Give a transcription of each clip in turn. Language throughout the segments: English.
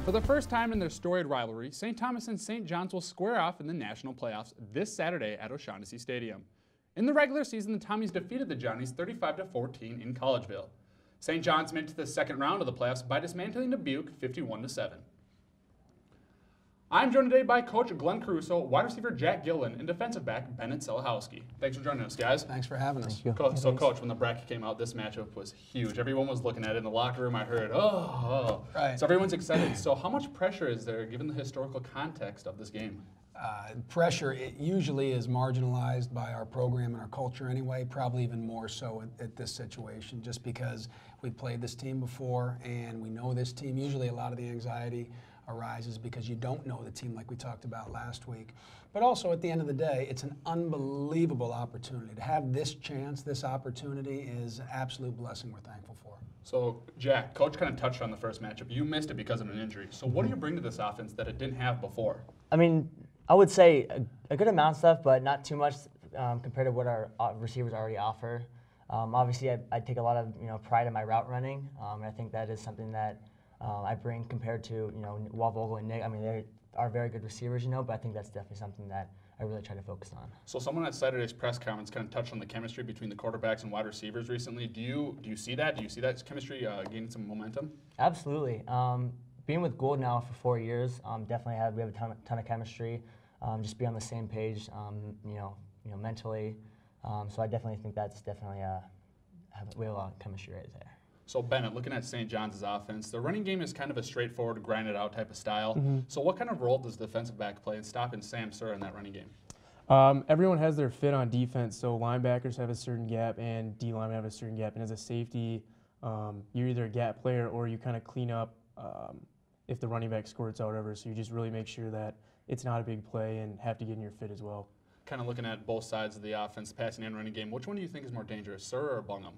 For the first time in their storied rivalry, St. Thomas and St. John's will square off in the national playoffs this Saturday at O'Shaughnessy Stadium. In the regular season, the Tommies defeated the Johnnies 35-14 in Collegeville. St. John's made it to the second round of the playoffs by dismantling Dubuque 51-7. I'm joined today by Coach Glenn Caruso, wide receiver Jack Gilliland, and defensive back Bennett Celichowski. Thanks for joining us, guys. Thanks for having us. Coach, when the bracket came out, this matchup was huge. Everyone was looking at it in the locker room. I heard, oh. Right. So everyone's excited. So how much pressure is there, given the historical context of this game? Pressure, it usually is marginalized by our program and our culture anyway, probably even more so at this situation, just because we've played this team before and we know this team. Usually a lot of the anxiety arises because you don't know the team like we talked about last week. But also at the end of the day, it's an unbelievable opportunity. To have this chance, this opportunity is an absolute blessing we're thankful for. So, Jack, Coach kind of touched on the first matchup. You missed it because of an injury. So what do you bring to this offense that it didn't have before? I mean, I would say a good amount of stuff, but not too much compared to what our receivers already offer. Obviously, I take a lot of pride in my route running, and I think that is something that I bring compared to Walt and Nick. I mean, they are very good receivers, but I think that's definitely something that I really try to focus on. So someone at Saturday's press conference kind of touched on the chemistry between the quarterbacks and wide receivers recently. Do you see that? Do you see that chemistry gaining some momentum? Absolutely. Being with Gould now for 4 years, definitely we have a ton of chemistry. Just be on the same page, mentally. So I definitely think that's definitely we have a lot of chemistry right there. So Bennett, looking at St. John's offense, the running game is kind of a straightforward, grinded-out type of style. So what kind of role does the defensive back play in stopping Sam Sir in that running game? Everyone has their fit on defense, so linebackers have a certain gap and D-linemen have a certain gap. And as a safety, you're either a gap player or you kind of clean up if the running back squirts out or whatever. So you just really make sure that it's not a big play and have to get in your fit as well. Kind of looking at both sides of the offense, passing and running game, which one do you think is more dangerous, Sir or Bungham?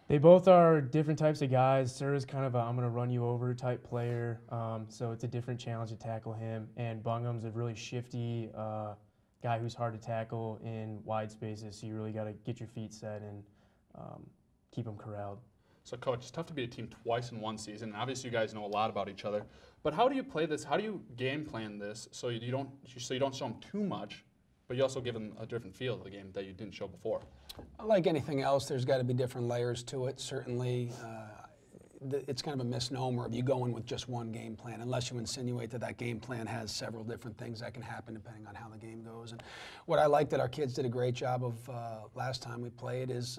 They both are different types of guys. Sir is kind of a I'm going to run you over type player, so it's a different challenge to tackle him. And Bungham's a really shifty guy who's hard to tackle in wide spaces, so you really got to get your feet set and keep him corralled. So, Coach, it's tough to beat a team twice in one season. Obviously, you guys know a lot about each other. But how do you play this? How do you game plan this so you don't show them too much, but you also give them a different feel of the game that you didn't show before? Like anything else, there's got to be different layers to it. Certainly, it's kind of a misnomer if you go in with just one game plan, unless you insinuate that game plan has several different things that can happen depending on how the game goes. And what I like that our kids did a great job of last time we played is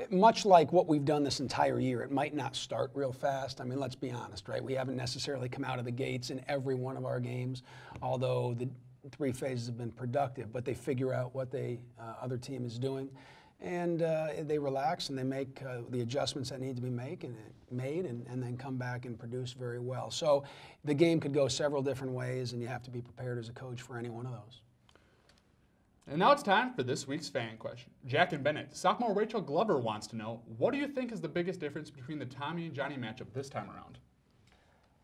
much like what we've done this entire year, it might not start real fast. I mean, let's be honest, right? We haven't necessarily come out of the gates in every one of our games, although the 3 phases have been productive, but they figure out what the other team is doing, and they relax and they make the adjustments that need to be made and then come back and produce very well. So the game could go several different ways, and you have to be prepared as a coach for any one of those. And now it's time for this week's fan question. Jack and Bennett, sophomore Rachel Glover wants to know, what do you think is the biggest difference between the Tommie-Johnnie matchup this time around?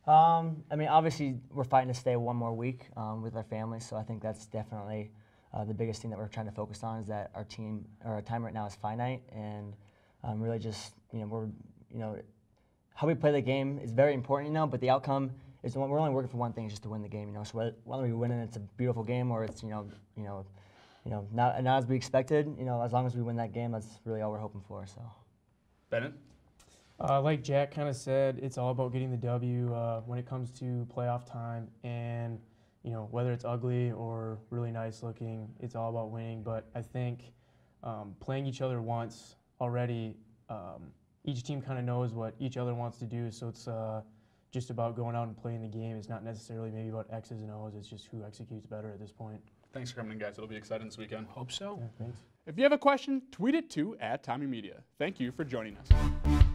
I mean, obviously, we're fighting to stay one more week with our families, so I think that's definitely the biggest thing that we're trying to focus on is that our time right now is finite, and really just, how we play the game is very important, but the outcome is we're only working for one thing, is just to win the game, So whether we win and it's a beautiful game or it's, not as we expected, as long as we win that game, that's really all we're hoping for. So, Bennett? Like Jack kind of said, it's all about getting the W when it comes to playoff time. And, whether it's ugly or really nice looking, it's all about winning. But I think playing each other once already, each team kind of knows what each other wants to do. So it's just about going out and playing the game. It's not necessarily maybe about X's and O's. It's just who executes better at this point. Thanks for coming in, guys. It'll be exciting this weekend. Hope so. Yeah, thanks. If you have a question, tweet it to @TommieMedia. Thank you for joining us.